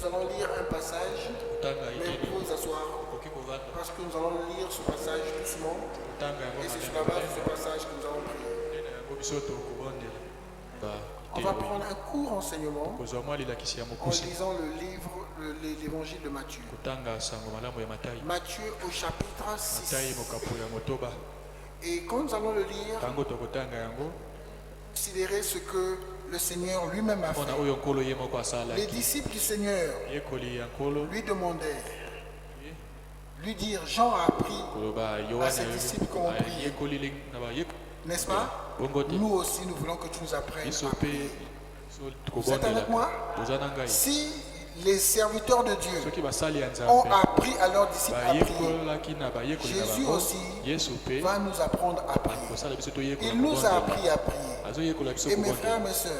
allons lire un passage, mais vous pouvez vous asseoir, parce que nous allons lire ce passage doucement, et c'est sur la base de ce passage que nous allons prier. On va prendre un court enseignement en lisant l'évangile de Matthieu. Matthieu au chapitre 6. Et quand nous allons le lire, considérez ce que le Seigneur lui-même a fait. Les disciples du Seigneur lui demandaient, lui dire, Jean a appris à ses disciples comment prier. N'est-ce pas? Nous aussi, nous voulons que tu nous apprennes à prier. Vous êtes avec moi? Si les serviteurs de Dieu ont appris à leurs disciples à prier, Jésus aussi va nous apprendre à prier. Il nous a appris à prier. Et mes frères, mes sœurs,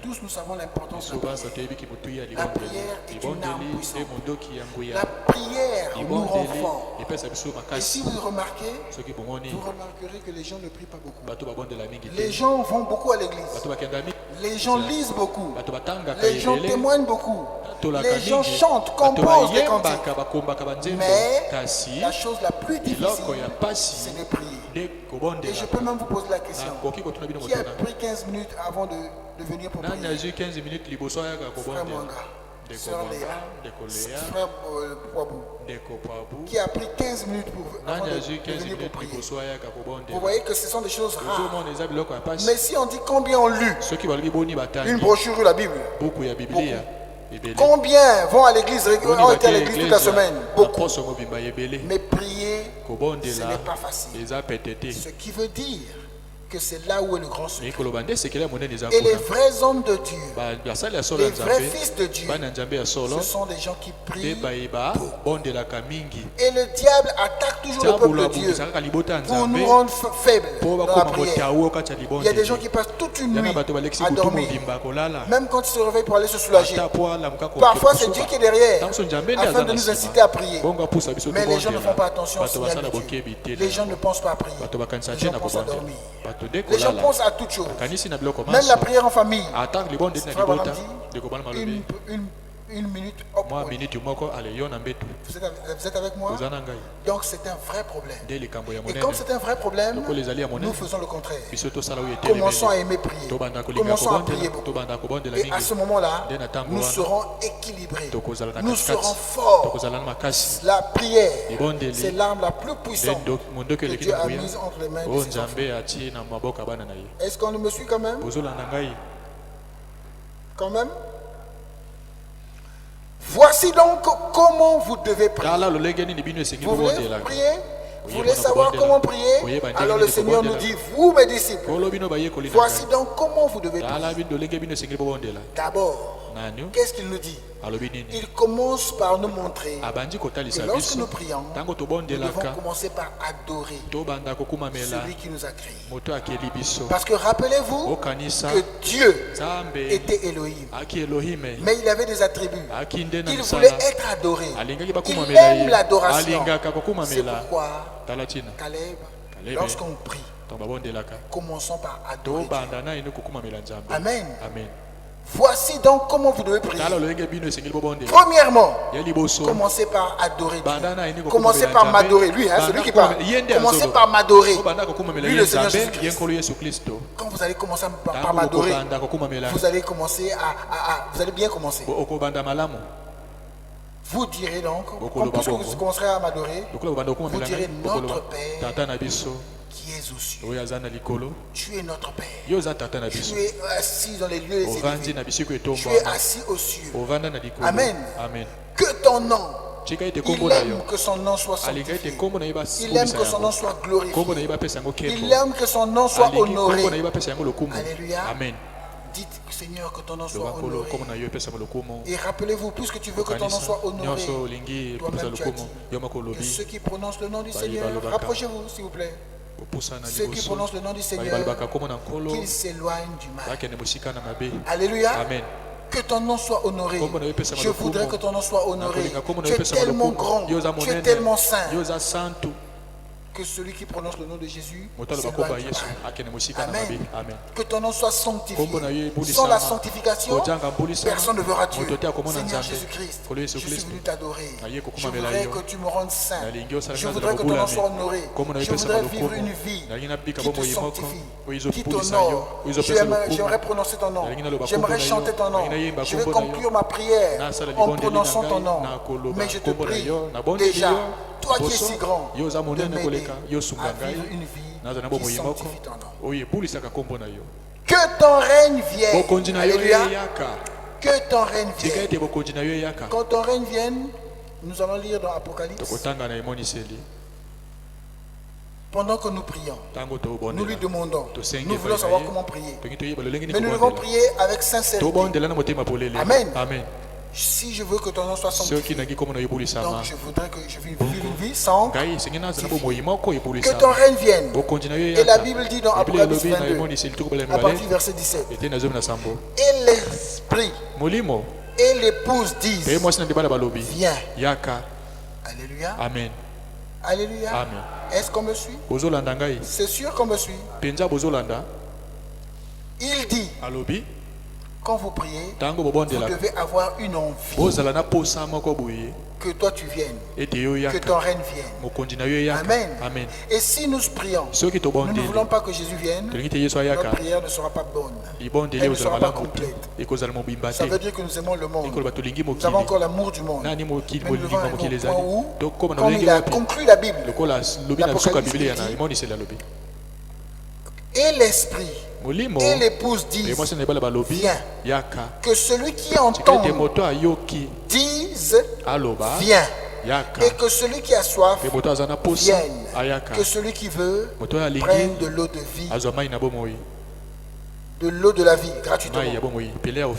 tous nous savons l'importance de la prière. La prière est une arme puissante. La prière nous rend forts. Et si vous remarquez, vous remarquerez que les gens ne prient pas beaucoup. Les gens vont beaucoup à l'église. Les gens lisent beaucoup. Les gens témoignent beaucoup. Les gens chantent, composent des cantiques. Mais la chose la plus difficile, c'est de prier. Et je peux même vous poser la question. Qui a pris 15 minutes avant de venir pour prier? Frère Mwanga, Sœur Léa, Frère Poabou. Qui a pris 15 minutes avant de venir pour prier? Vous voyez que ce sont des choses rares. Mais si on dit combien ont lu une brochure ou la Bible? Beaucoup. Combien vont à l'église, ont été à l'église toute la semaine? Beaucoup. Mais prier, ce n'est pas facile. Ce qui veut dire que c'est là où est le grand secret. Et les vrais hommes de Dieu, les vrais fils de Dieu, ce sont des gens qui prient beaucoup. Et le diable attaque toujours le peuple de Dieu pour nous rendre faibles dans la prière. Il y a des gens qui passent toute une nuit à dormir, même quand ils se réveillent pour aller se soulager. Parfois c'est Dieu qui est derrière afin de nous inciter à prier. Mais les gens ne font pas attention au signal de Dieu. Les gens ne pensent pas à prier. Les gens pensent à dormir. Les gens pensent à toutes choses. Même la prière en famille. Frère Branham dit, une minute, hop, vous êtes avec moi? Donc c'est un vrai problème. Et comme c'est un vrai problème, nous faisons le contraire. Commençons à aimer prier. Commençons à prier beaucoup. Et à ce moment-là, nous serons équilibrés. Nous serons forts. La prière, c'est l'arme la plus puissante que Dieu a mise entre les mains de ses enfants. Est-ce qu'on me suit quand même? Quand même? Voici donc comment vous devez prier. Vous voulez prier? Vous voulez savoir comment prier? Alors le Seigneur nous dit, vous mes disciples, voici donc comment vous devez prier. D'abord, qu'est-ce qu'il nous dit? Il commence par nous montrer que lorsque nous prions, nous devons commencer par adorer celui qui nous a créés. Parce que rappelez-vous que Dieu était Elohim, mais il avait des attributs. Il voulait être adoré. Il aime l'adoration. C'est pourquoi Caleb, lorsqu'on prie, commençons par adorer Dieu. Amen. Voici donc comment vous devez prier. Premièrement, commencez par adorer Dieu. Commencez par m'adorer. Lui, c'est lui qui parle. Commencez par m'adorer. Lui, le Seigneur Jésus-Christ. Quand vous allez commencer par m'adorer, vous allez commencer vous allez bien commencer. Vous direz donc, puisque vous commencerez à m'adorer, vous direz notre Père qui es aux cieux. Tu es notre Père. Tu es assis dans les lieux élevés. Tu es assis aux cieux. Amen. Que ton nom, il aime que son nom soit sanctifié. Il aime que son nom soit glorifié. Il aime que son nom soit honoré. Alléluia. Amen. Dites, Seigneur, que ton nom soit honoré. Et rappelez-vous, puisque tu veux que ton nom soit honoré, toi-même tu as dit que ceux qui prononcent le nom du Seigneur, rapprochez-vous s'il vous plaît. Ceux qui prononcent le nom du Seigneur, qu'ils s'éloignent du mal. Alléluia. Amen. Que ton nom soit honoré. Je voudrais que ton nom soit honoré. Tu es tellement grand, tu es tellement saint, que celui qui prononce le nom de Jésus s'éloigne du mal. Amen. Que ton nom soit sanctifié. Sans la sanctification, personne ne verra Dieu. Seigneur Jésus-Christ, je suis venu t'adorer. Je voudrais que tu me rendes saint. Je voudrais que ton nom soit honoré. Je voudrais vivre une vie qui te sanctifie, qui t'honore. J'aimerais prononcer ton nom. J'aimerais chanter ton nom. Je vais conclure ma prière en prononçant ton nom. Mais je te prie déjà, toi qui es si grand, de m'aider à vivre une vie qui sanctifie ton nom. Que ton règne vienne. Alléluia. Que ton règne vienne. Quand ton règne vienne, nous allons lire dans Apocalypse. Pendant que nous prions, nous lui demandons, nous voulons savoir comment prier. Mais nous devons prier avec sincérité. Amen. Si je veux que ton nom soit sanctifié, donc je voudrais que je vive une vie sanctifiée. Que ton règne vienne. Et la Bible dit dans Apocalypse 22, à partir du verset 17, et l'esprit et l'épouse disent, viens. Alléluia. Amen. Alléluia. Amen. Est-ce qu'on me suit? C'est sûr qu'on me suit. Il dit, quand vous priez, vous devez avoir une envie que toi tu viennes, que ton règne vienne. Amen. Et si nous prions, nous ne voulons pas que Jésus vienne, notre prière ne sera pas bonne. Elle ne sera pas complète. Ça veut dire que nous aimons le monde. Nous avons encore l'amour du monde. Mais nous devons arriver au point où, comme il a conclu la Bible, l'Apocalypse dit, et l'esprit et l'épouse disent, viens. Que celui qui entend dise, viens. Et que celui qui a soif vienne. Que celui qui veut prenne de l'eau de vie, de l'eau de la vie gratuitement.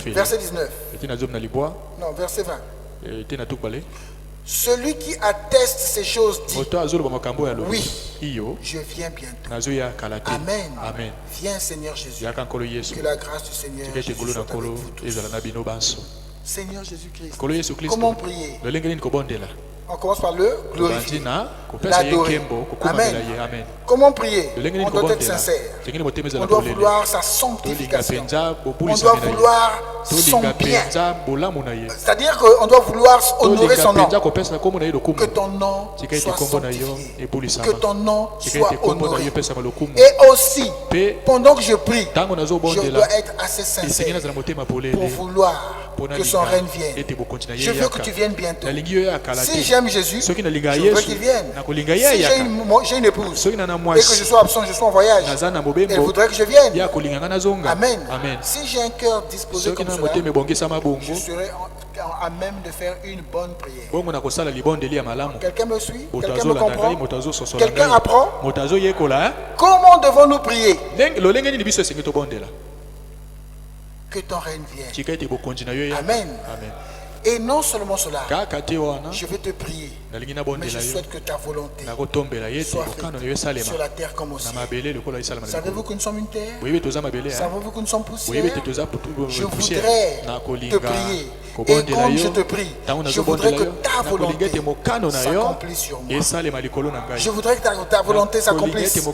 Verset 19. Non, verset 20. Celui qui atteste ces choses dit, oui, je viens bientôt. Amen. Viens Seigneur Jésus. Que la grâce du Seigneur Jésus soit avec vous tous. Seigneur Jésus-Christ, comment prier? On commence par le glorifier, l'adorer. Amen. Comment prier? On doit être sincère. On doit vouloir sa sanctification. On doit vouloir son bien. C'est-à-dire qu'on doit vouloir honorer son nom. Que ton nom soit sanctifié. Que ton nom soit honoré. Et aussi, pendant que je prie, je dois être assez sincère pour vouloir que son règne vienne. Je veux que tu viennes bientôt. Si j'aime Jésus, je veux qu'il vienne. Si j'ai une épouse et que je sois absent, je sois en voyage, elle voudrait que je vienne. Amen. Si j'ai un cœur disposé comme cela, je serai à même de faire une bonne prière. Quelqu'un me suit? Quelqu'un me comprend? Quelqu'un apprend? Comment devons-nous prier? Que ton règne vienne. Amen. Et non seulement cela, je vais te prier, mais je souhaite que ta volonté soit faite sur la terre comme au ciel. Savez-vous que nous sommes une terre? Savez-vous que nous sommes poussière? Je voudrais te prier. Et comme je te prie, je voudrais que ta volonté s'accomplisse sur moi. Je voudrais que ta volonté s'accomplisse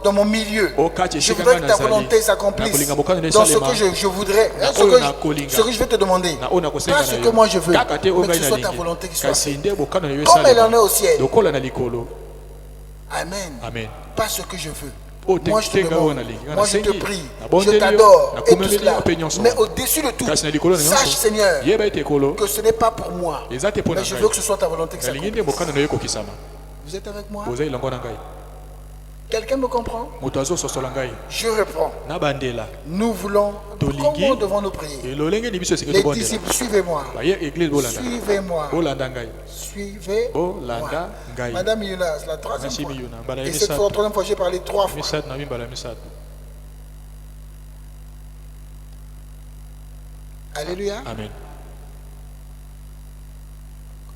dans mon milieu. Je voudrais que ta volonté s'accomplisse dans ce que je voudrais, ce que je vais te demander. Pas ce que moi je veux, mais que ce soit ta volonté qui soit faite. Comme elle en est au ciel. Amen. Pas ce que je veux. Moi je te demande, moi je te prie, je t'adore et tout cela. Mais au-dessus de tout, sache Seigneur que ce n'est pas pour moi, mais je veux que ce soit ta volonté qui s'accomplisse. Vous êtes avec moi? Quelqu'un me comprend? Je reprends. Nous voulons. Comment devons-nous prier? Les disciples, suivez-moi. Suivez-moi. Suivez-moi. Madame Yuna, c'est la troisième fois. Et cette fois, la troisième fois, j'ai parlé 3 fois. Alléluia. Amen.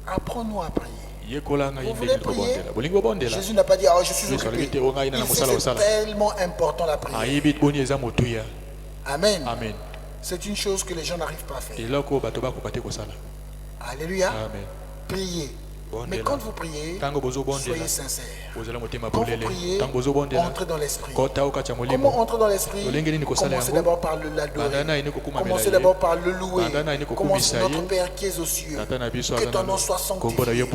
Apprends-nous à prier. Vous voulez prier? Jésus n'a pas dit, je suis occupé. Il sait que c'est tellement important la prière. Amen. C'est une chose que les gens n'arrivent pas à faire. Alléluia. Amen. Priez. Mais quand vous priez, soyez sincères. Quand vous priez, entrez dans l'esprit. Comment entrer dans l'esprit? Commencez d'abord par l'adorer. Commencez d'abord par le louer. Commencez notre Père qui es aux cieux. Que ton nom soit sanctifié.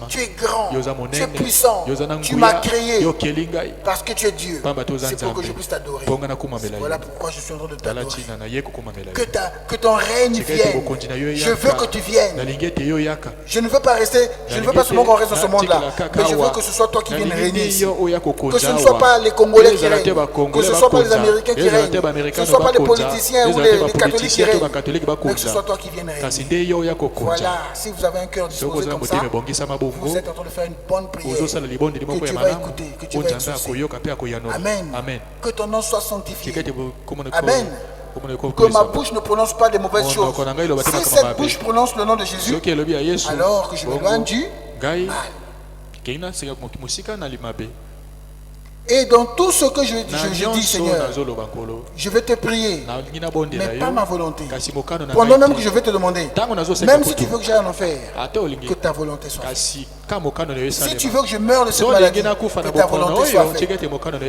Tu es grand, tu es puissant, tu m'as créé parce que tu es Dieu. C'est pour que je puisse t'adorer. Voilà pourquoi je suis en train de t'adorer. Que ton règne vienne. Je veux que tu viennes. Je ne veux pas rester, je ne veux pas seulement qu'on reste dans ce monde-là, mais je veux que ce soit toi qui viennes régner ici. Que ce ne soit pas les Congolais qui règnent, que ce ne soit pas les Américains qui règnent, que ce ne soit pas les politiciens ou les catholiques qui règnent, mais que ce soit toi qui viennes régner. Voilà, si vous avez un cœur disposé comme ça, vous êtes en train de faire une bonne prière que tu vas écouter, que tu vas exaucer. Amen. Que ton nom soit sanctifié. Amen. Que ma bouche ne prononce pas des mauvaises choses. Si cette bouche prononce le nom de Jésus, alors que je m'éloigne du mal. Et dans tout ce que je dis, Seigneur, je vais te prier, mais pas ma volonté. Pendant même que je vais te demander, même si tu veux que j'aille en enfer, que ta volonté soit faite. Si tu veux que je meure de cette maladie, que ta volonté soit faite.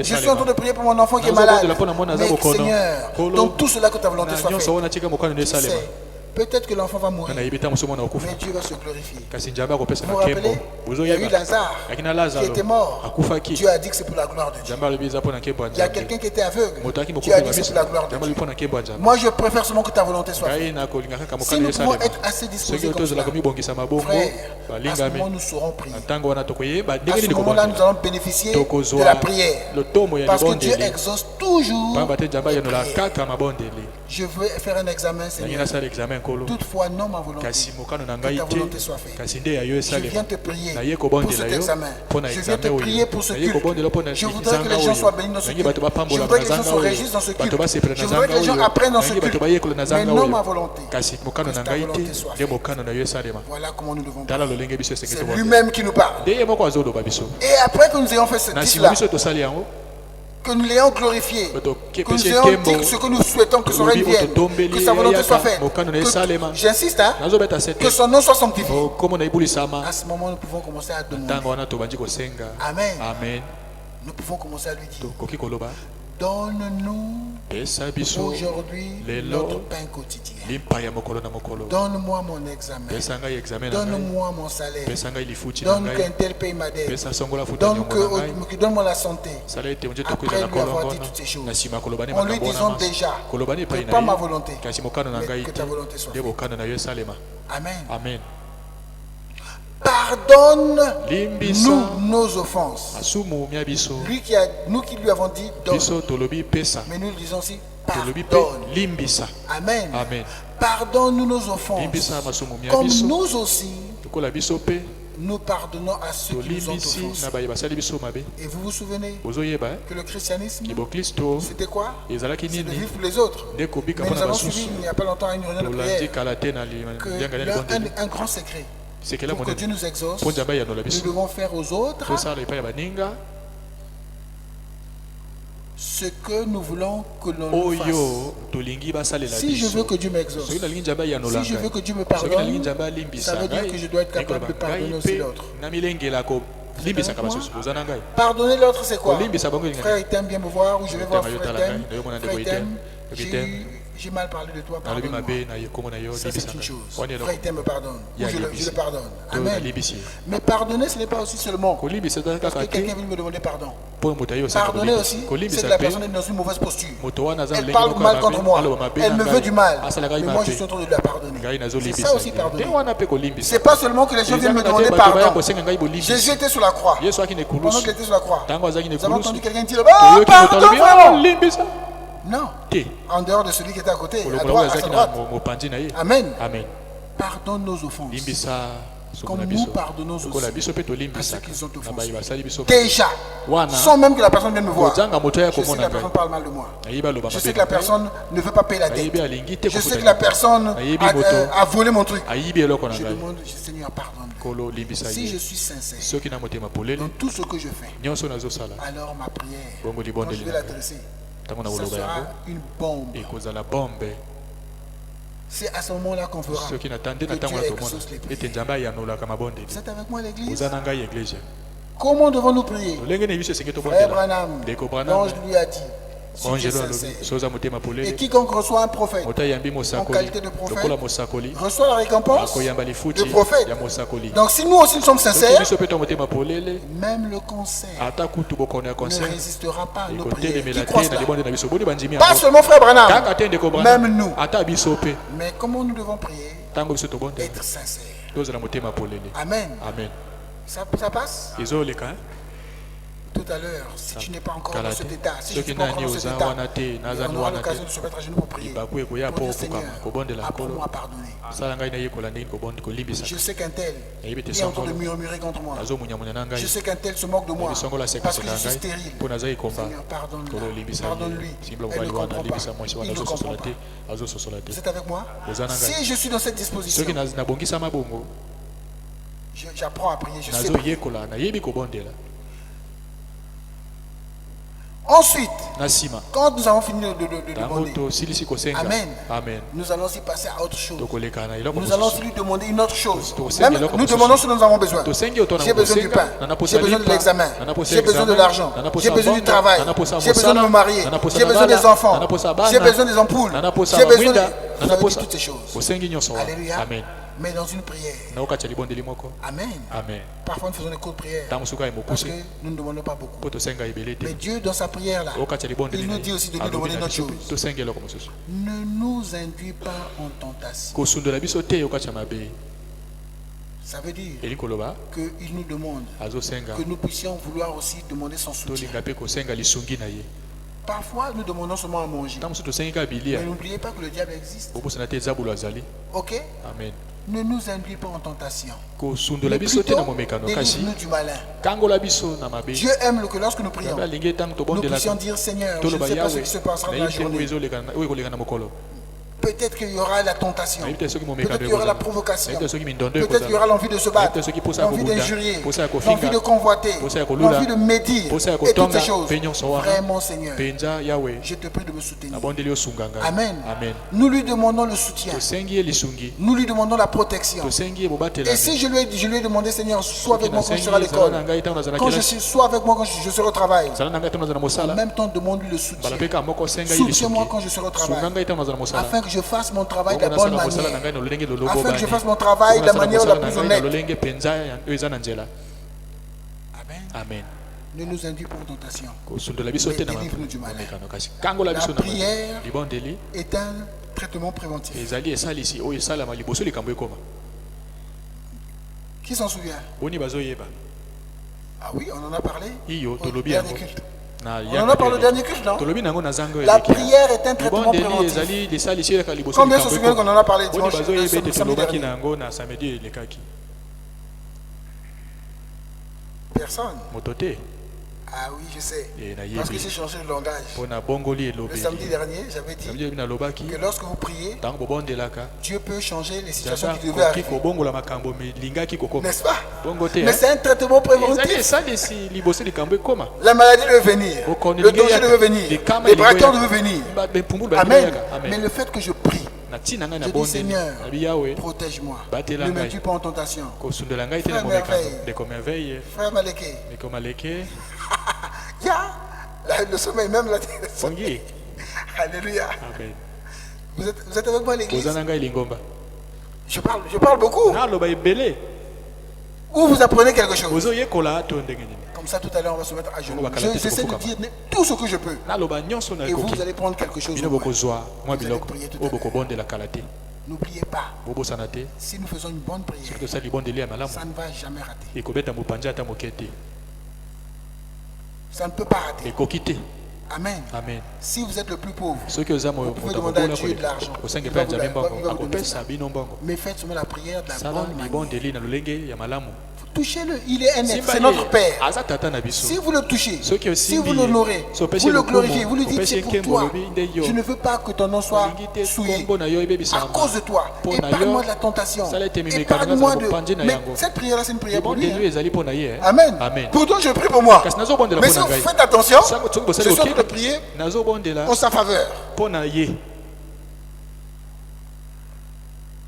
Je suis en train de prier pour mon enfant qui est malade, mais Seigneur, dans tout cela, que ta volonté soit faite. Peut-être que l'enfant va mourir, mais Dieu va se glorifier. Vous vous rappelez, il y a eu Lazare qui était mort. Dieu a dit que c'est pour la gloire de Dieu. Il y a quelqu'un qui était aveugle. Dieu a dit que c'est pour la gloire de Dieu. Moi, je préfère seulement que ta volonté soit faite. Si nous pouvons être assez disposés comme cela, frère, à ce moment, nous saurons prier. À ce moment-là, nous allons bénéficier de la prière. Parce que Dieu exauce toujours la prière. Je veux faire un examen, Seigneur. Toutefois, non ma volonté. Que ta volonté soit faite. Je viens te prier pour cet examen. Je viens te prier pour ce culte. Je voudrais que les gens soient bénis dans ce culte. Je voudrais que les gens se réjouissent dans ce culte. Je voudrais que les gens apprennent dans ce culte. Mais non ma volonté. Que ta volonté soit faite. Voilà comment nous devons prier. C'est lui-même qui nous parle. Et après que nous ayons fait cette liste-là, que nous l'ayons glorifié, que nous ayons dit ce que nous souhaitons, que son règne vienne, que sa volonté soit faite, j'insiste, que son nom soit sanctifié. À ce moment, nous pouvons commencer à demander. Amen. Nous pouvons commencer à lui dire, donne-nous aujourd'hui notre pain quotidien. Donne-moi mon examen. Donne-moi mon salaire. Donne qu'un tel paye ma dette. Donne-moi la santé. Après lui avoir dit toutes ces choses, en lui disant déjà que pas ma volonté, mais que ta volonté soit faite. Amen. Pardonne-nous nos offenses. Nous qui lui avons dit donne. Mais nous lui disons aussi pardonne. Amen. Pardonne-nous nos offenses. Comme nous aussi nous pardonnons à ceux qui nous ont offensés. Et vous vous souvenez que le christianisme, c'était quoi? C'était de vivre pour les autres. Mais nous avons suivi il n'y a pas longtemps une réunion de prière qu'un grand secret. Pour que Dieu nous exauce, nous devons faire aux autres ce que nous voulons que l'on nous fasse. Si je veux que Dieu m'exauce, si je veux que Dieu me pardonne, ça veut dire que je dois être capable de pardonner aussi l'autre. Pardonner l'autre, c'est quoi? Frère, il t'aime bien me voir, ou je vais voir frère, il t'aime. J'ai mal parlé de toi, pardonne-moi. Ça, c'est une chose. Frère, il me pardonne. Ou je le pardonne. Amen. Mais pardonner, ce n'est pas aussi seulement parce que quelqu'un vient me demander pardon. Pardonner aussi, c'est que la personne est dans une mauvaise posture. Elle parle mal contre moi. Elle me veut du mal. Mais moi, je suis en train de la pardonner. C'est ça aussi, pardonner. C'est pas seulement que les gens viennent me demander pardon. Jésus était sur la croix. Pendant qu'il était sur la croix, vous avez entendu quelqu'un dire oh, pardon. Non. En dehors de celui qui était à côté, à droite, à sa droite. Amen. Pardonne nos offenses. Comme nous pardonnons aussi à ceux qui ont offensés. Déjà, sans même que la personne vienne me voir, je sais que la personne parle mal de moi. Je sais que la personne ne veut pas payer la dette. Je sais que la personne a volé mon truc. Je demande, Seigneur, pardonne. Si je suis sincère dans tout ce que je fais, alors ma prière, quand je vais l'adresser, ça sera une bombe. C'est à ce moment-là qu'on verra que Dieu exauce les prières. Vous êtes avec moi à l'église? Comment devons-nous prier? Frère Branham, l'ange lui a dit, et quiconque reçoit un prophète en qualité de prophète reçoit la récompense de prophète. Donc si nous aussi nous sommes sincères, même le conseil ne résistera pas à nos prières. Qui croit cela? Pas seulement Frère Branham, même nous. Mais comment nous devons prier? Être sincères. Amen. Ça passe? Tout à l'heure, si tu n'es pas encore dans cet état, si je ne suis pas encore dans cet état, on aura l'occasion de se mettre à genoux pour prier. Pour dire, Seigneur, apprends-moi à pardonner. Je sais qu'un tel est en train de murmurer contre moi. Je sais qu'un tel se moque de moi parce que je suis stérile. Seigneur, pardonne-lui. Elle ne comprend pas. Il ne comprend pas. Vous êtes avec moi? Si je suis dans cette disposition, j'apprends à prier, je sais prier. Ensuite, quand nous avons fini de demander, Amen, nous allons y passer à autre chose. Nous allons lui demander une autre chose. Même nous demandons ce dont nous avons besoin. J'ai besoin du pain, j'ai besoin de l'examen, j'ai besoin de l'argent, j'ai besoin du travail, j'ai besoin de me marier, j'ai besoin des enfants, j'ai besoin des ampoules, j'ai besoin de... Vous avez dit toutes ces choses. Alléluia. Mais dans une prière. Amen. Parfois nous faisons des courtes prières parce que nous ne demandons pas beaucoup. Mais Dieu dans sa prière là, il nous dit aussi de nous demander notre chose. Ne nous induis pas en tentation. Ça veut dire qu'il nous demande que nous puissions vouloir aussi demander son soutien. Parfois, nous demandons seulement à manger. Mais n'oubliez pas que le diable existe. Ok? Amen. Ne nous induis pas en tentation. Mais plutôt, délivre-nous du malin. Dieu aime que lorsque nous prions, nous puissions dire, Seigneur, je ne sais pas ce qui se passera dans la journée. Peut-être qu'il y aura la tentation, peut-être qu'il y aura la provocation, peut-être qu'il y aura l'envie de se battre, l'envie d'injurier, l'envie de convoiter, l'envie de médire et toutes ces choses. Vraiment, Seigneur, je te prie de me soutenir. Amen. Nous lui demandons le soutien, nous lui demandons la protection. Et si je lui ai demandé, Seigneur, sois avec moi quand je serai à l'école, sois avec moi quand je serai au travail, en même temps demande-lui le soutien. Soutiens-moi quand je serai au travail, afin que je fasse mon travail de la bonne manière, afin que je fasse mon travail de la manière la plus honnête. Amen. Ne nous induis pas en tentation, mais délivre-nous du malin. La prière est un traitement préventif. Qui s'en souvient? Ah oui, on en a parlé au dernier culte. On en a parlé au dernier culte, non? La prière est un traitement préventif. Combien se souviennent qu'on en a parlé dimanche, samedi dernier? Personne. Ah oui, je sais. Parce que j'ai changé de langage. Le samedi dernier, j'avais dit que lorsque vous priez, Dieu peut changer les situations qui devaient arriver. N'est-ce pas? Mais c'est un traitement préventif. La maladie devait venir, le danger devait venir, les bracteurs devaient venir. Amen. Mais le fait que je prie, je dis, Seigneur, protège-moi, ne me tue pas en tentation. Frère Merveille, Frère Maleke, le sommeil même là. Alléluia. Vous êtes avec moi à l'église? Je parle beaucoup. Ou vous apprenez quelque chose. Comme ça, tout à l'heure, on va se mettre à genoux. J'essaie de dire tout ce que je peux. Et vous allez prendre quelque chose. Vous allez prier tout à l'heure. N'oubliez pas, si nous faisons une bonne prière, ça ne va jamais rater. Ça ne peut pas rater. Amen. Si vous êtes le plus pauvre, vous pouvez demander à Dieu de l'argent. Mais faites seulement la prière de la bonne manière. Touchez-le, il est un être, c'est notre Père. Si vous le touchez, si vous l'honorez, vous le glorifiez, vous lui dites c'est pour toi, je ne veux pas que ton nom soit souillé à cause de toi. Épargne-moi de la tentation, épargne-moi de... Mais cette prière-là, c'est une prière pour lui. Amen. Pourtant, je prie pour moi. Mais si vous faites attention, je sors de prier en sa faveur.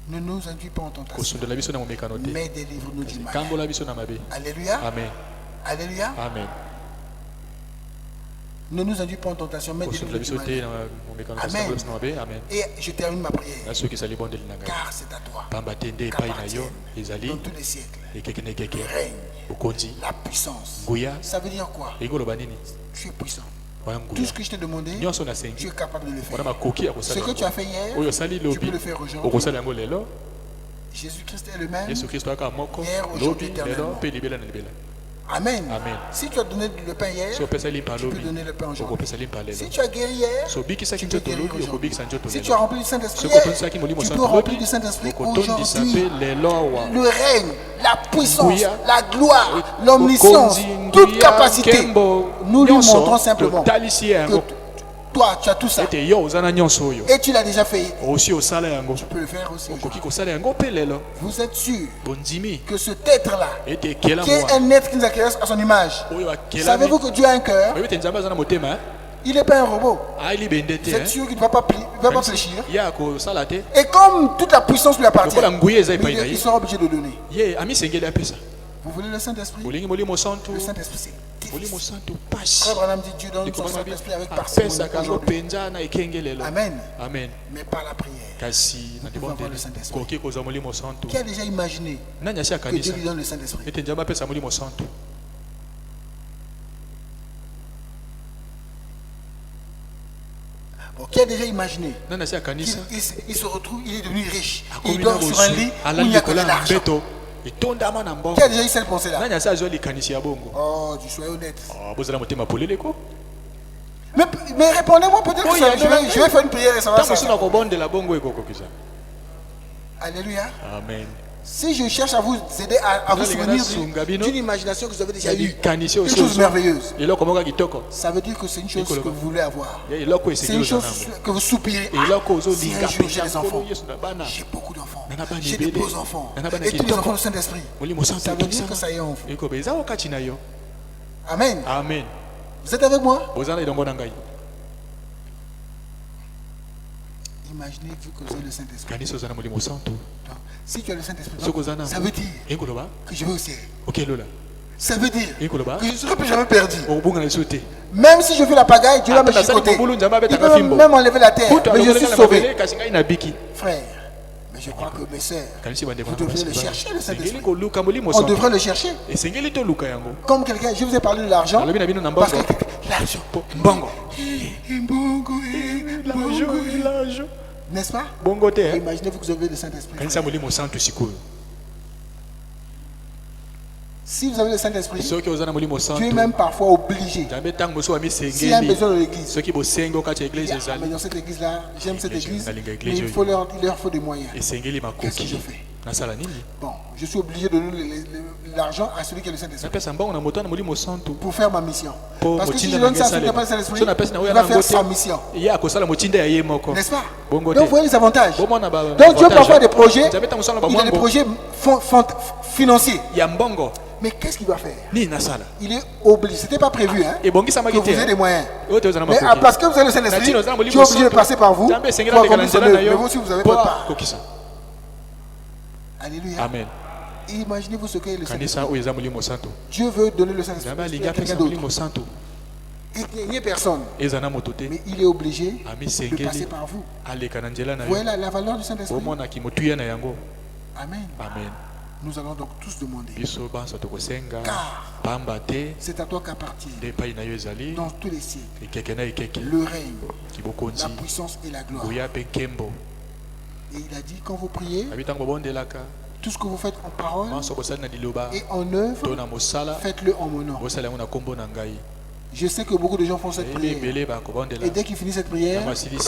Ne nous induis pas en tentation, mais délivre-nous du mal. Alléluia. Amen. Alléluia. Amen. Ne nous induis pas en tentation, mais délivre-nous du mal. Amen. Et je termine ma prière. Car c'est à toi qu'appartiennent dans tous les siècles le règne, la puissance. Ça veut dire quoi? Tu es puissant. Tout ce que je t'ai demandé, tu es capable de le faire. Ce que tu as fait hier, tu peux le faire aujourd'hui. Jésus-Christ est le même, hier, aujourd'hui, éternellement. Amen. Amen. Si tu as donné le pain hier, tu peux donner le pain aujourd'hui. Si tu as guéri hier, tu peux guérir aujourd'hui. Si tu as rempli du Saint-Esprit hier, tu peux remplir du Saint-Esprit aujourd'hui. Le règne, la puissance, la gloire, l'omniscience, toute capacité, nous lui montrons simplement que toi, tu as tout ça. Et tu l'as déjà fait. Tu peux le faire aussi aujourd'hui. Vous êtes sûr que cet être-là, qui est un être qui nous a créé à son image, savez-vous que Dieu a un cœur? Il n'est pas un robot. Vous êtes sûr qu'il ne va pas fléchir? Et comme toute la puissance lui appartient, il sera obligé de donner. Vous voulez le Saint-Esprit? Le Saint-Esprit, c'est difficile. Frère Branham dit Dieu donne son Saint-Esprit avec parcimonie aujourd'hui. Amen. Mais par la prière, nous pouvons avoir le Saint-Esprit. Qui a déjà imaginé que Dieu lui donne le Saint-Esprit? Qui a déjà imaginé qu'il se retrouve, il est devenu riche, il dort sur un lit où il n'y a que de l'argent? Qui a déjà eu cette pensée-là? Oh, tu sois honnête. Mais répondez-moi peut-être que je vais faire une prière et ça va sortir. Alléluia. Amen. Si je cherche à vous aider à vous souvenir d'une imagination que vous avez déjà eue, une chose merveilleuse, ça veut dire que c'est une chose que vous voulez avoir. C'est une chose que vous soupirez. Si un jour j'ai des enfants, j'ai beaucoup d'enfants, j'ai des beaux enfants, et tous les enfants du Saint-Esprit, ça veut dire que ça y est en vous. Amen. Amen. Vous êtes avec moi? Imaginez-vous que vous avez le Saint-Esprit. Si tu as le Saint-Esprit, ça veut dire que je vais au ciel. Ça veut dire que je ne serai plus jamais perdu. Même si je fais la pagaille, Dieu va me chicoter. Il peut même enlever la terre, mais je suis sauvé. Frère, mais je crois que mes sœurs, vous devriez le chercher, le Saint-Esprit. On devrait le chercher. Comme quelqu'un, je vous ai parlé de l'argent. Parce que l'argent, l'argent. N'est-ce pas? Imaginez-vous que vous avez le Saint-Esprit. Si vous avez le Saint-Esprit, tu es même parfois obligé. S'il y a un besoin de l'église, mais dans cette église-là, j'aime cette église, mais il leur faut des moyens. Qu'est-ce que je fais? Bon, je suis obligé de donner l'argent à celui qui a le Saint-Esprit pour faire ma mission. Parce que si je donne ça à celui qui n'a pas le Saint-Esprit, il va faire sa mission. N'est-ce pas? Donc vous voyez les avantages. Donc Dieu peut avoir des projets, il a des projets financiers. Mais qu'est-ce qu'il va faire? Il est obligé. Ce n'était pas prévu que vous ayez des moyens. Mais parce que vous avez le Saint-Esprit, tu es obligé de passer par vous pour accomplir son œuvre. Mais vous aussi, vous avez votre part. Alléluia. Amen. Imaginez-vous ce qu'est le Saint-Esprit. Dieu veut donner le Saint-Esprit à quelqu'un d'autre. Il n'y a personne. Mais il est obligé de passer par vous. Voilà la valeur du Saint-Esprit. Amen. Amen. Nous allons donc tous demander. Car c'est à toi qu'appartient dans tous les siècles le règne, la puissance et la gloire. Et il a dit, quand vous priez, tout ce que vous faites en parole et en œuvre, faites-le en mon nom. Je sais que beaucoup de gens font cette prière. Et dès qu'ils finissent cette prière,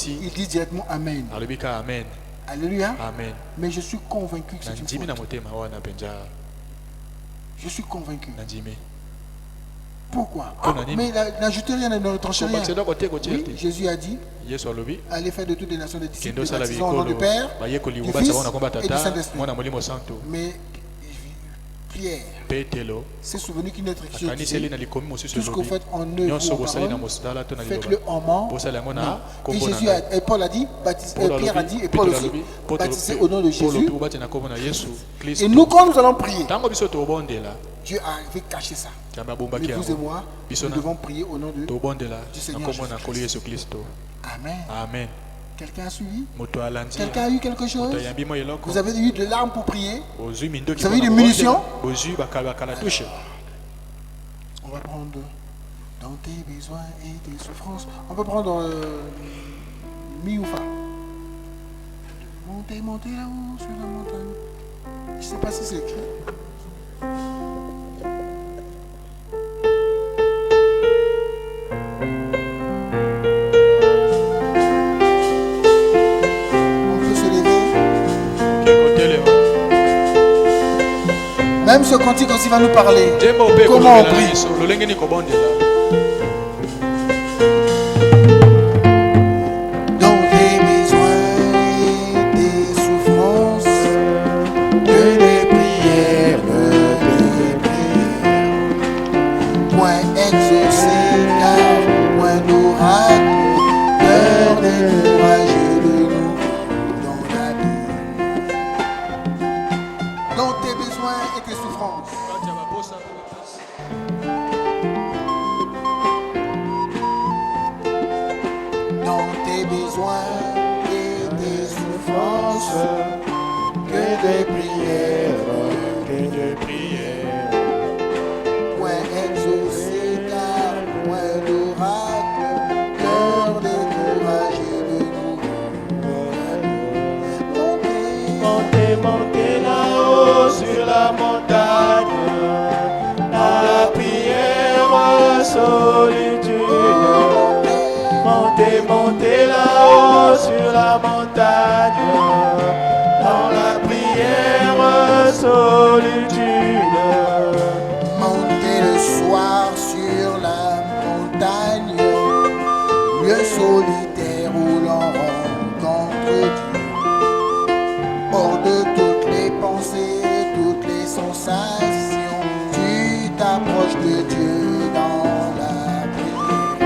ils disent directement Amen. Alléluia. Amen. Mais je suis convaincu que c'est une faute. Je suis convaincu. Pourquoi? Mais n'ajoutez rien, ne tranchez rien. Oui, Jésus a dit, allez faire de toutes les nations des disciples, baptisant au nom du Père, du Fils et du Saint-Esprit. Mais prière s'est souvenu qu'une autre écriture disait tout ce que vous faites en œuvre ou en parole, faites-le en main. Et Jésus et Paul a dit, Pierre a dit, et Paul aussi, baptisez au nom de Jésus. Et nous, quand nous allons prier, Dieu avait caché ça. Mais vous et moi, nous devons prier au nom de du Seigneur Jésus-Christ. Amen. Amen. Quelqu'un a suivi? Quelqu'un a eu quelque chose? Vous avez eu de l'armes pour prier? Vous avez eu des munitions? On va prendre dans tes besoins et tes souffrances. On peut prendre mi ou fa. Montez, montez là-haut sur la montagne. Je ne sais pas si c'est écrit. Même ce cantique aussi va nous parler. Comment on prie. Dans tes besoins et tes souffrances, que des prières, point exaucé, car point d'oracle, cœur découragé de nous dans la vie. Dans tes besoins et tes souffrances. Dans tes besoins et tes souffrances, que des prières, point exaucé, car point d'oracle, cœur découragé de nous. Montez, montez là-haut sur la montagne, la prière solitude. Montez, montez là-haut sur la montagne, dans la prière solitude. Montez le soir sur la montagne, lieu solitaire où l'on rencontre Dieu. Hors de toutes les pensées, toutes les sensations, tu t'approches de Dieu dans la prière.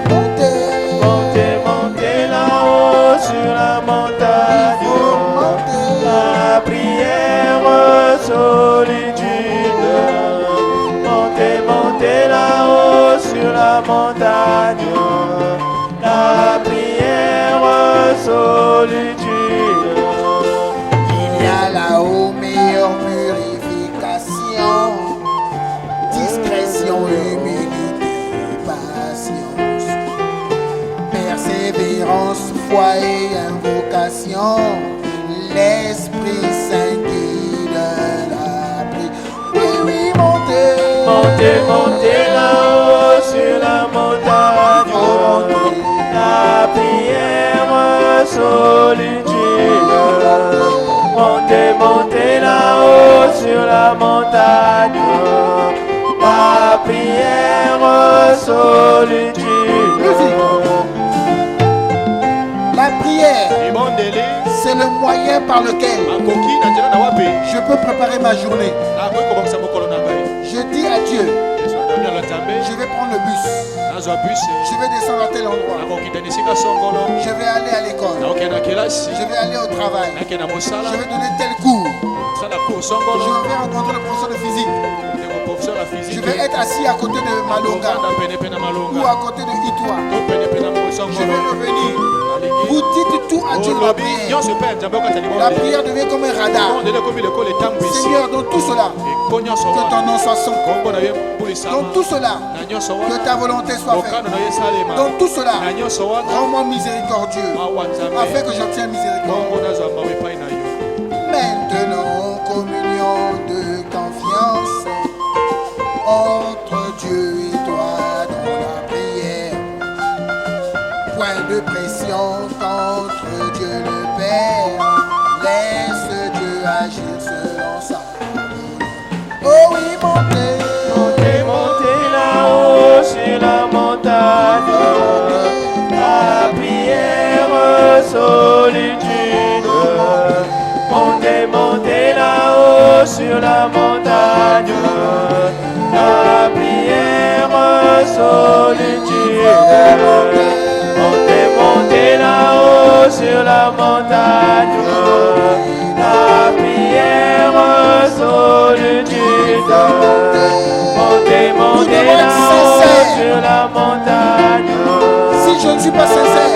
Montez, montez, montez là-haut sur la montagne, la prière solitude. Montez, montez là-haut sur la montagne, la prière solitude. Il y a là-haut meilleure purification, discrétion, humilité, patience, persévérance, foi et invocation, l'Esprit Saint guide la prière. Oui, oui, montez, montez, montez là-haut sur la montagne, la prière solitude. Montez, montez là-haut sur la montagne, la prière solitude. La prière, c'est le moyen par lequel je peux préparer ma journée. Je dis à Dieu, je vais prendre le bus. Je vais descendre à tel endroit. Je vais aller à l'école. Je vais aller au travail. Je vais donner tel cours. Je vais rencontrer le professeur de physique. Je vais être assis à côté de Malonga ou à côté de Itwa. Je vais revenir. Vous dites tout à Dieu la prière. La prière devient comme un radar. Seigneur, dans tout cela, que ton nom soit saint. Dans tout cela, que ta volonté soit faite. Dans tout cela, rends-moi miséricordieux, afin que j'obtienne miséricorde. Maintenant, communion de confiance entre Dieu et toi dans la prière. Point de pression contre Dieu le Père. Laisse Dieu agir selon sa volonté. Oh oui, montez, montez, montez là-haut sur la montagne, la prière solitude. Montez, montez là-haut sur la montagne, montagne, la prière solitude. Montez, montez là-haut sur la montagne. Si je ne suis pas sincère,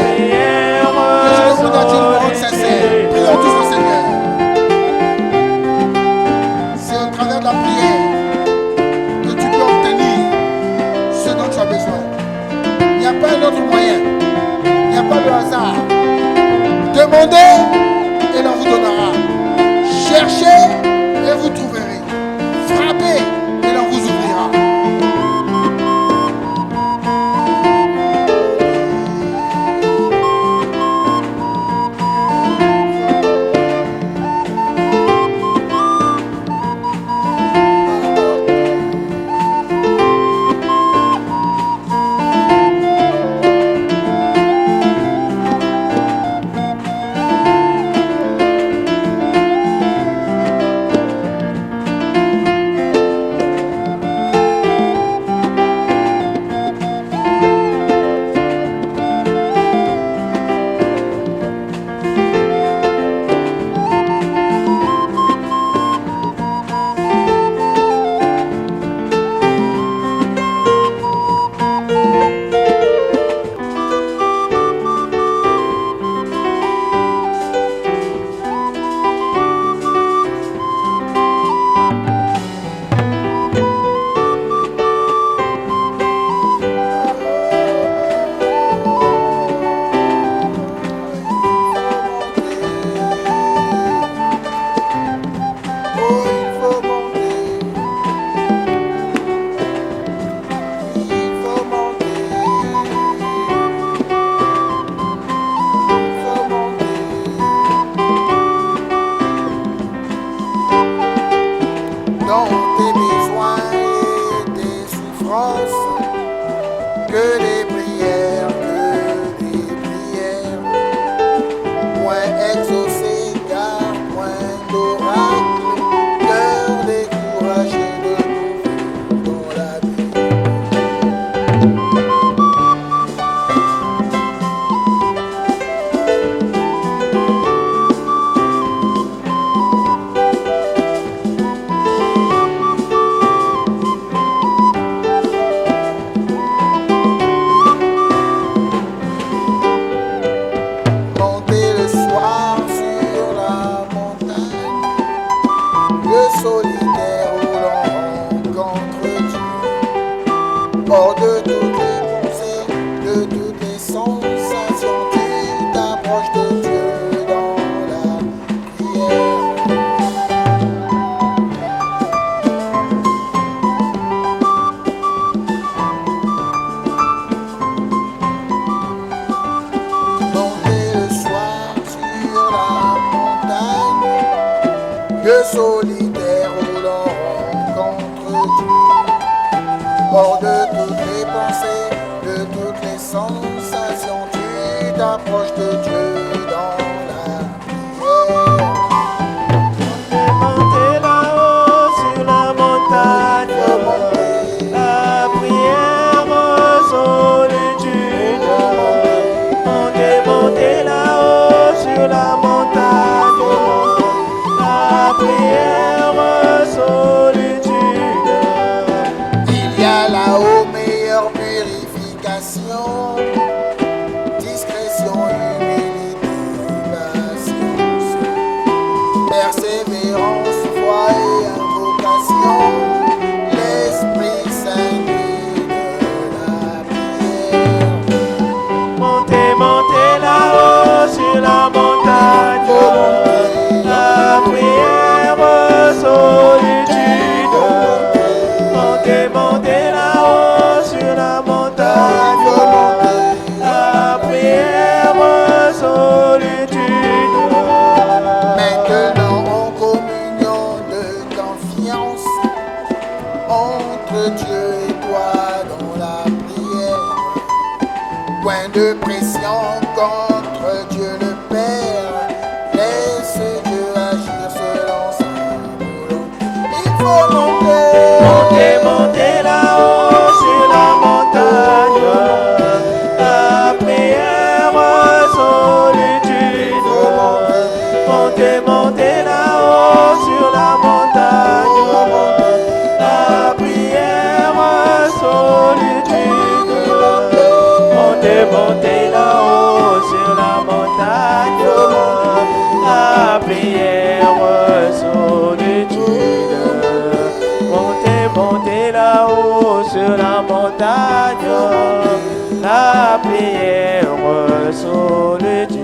que je demande à Dieu de me rendre sincère. Prions tous au Seigneur. C'est au travers de la prière que tu peux obtenir ce dont tu as besoin. Il n'y a pas un autre moyen. Il n'y a pas de hasard. Demandez et l'on vous donnera. Cherchez et vous trouverez. Frappez et l'on vous ouvrira. La prière solitude. la prière sur le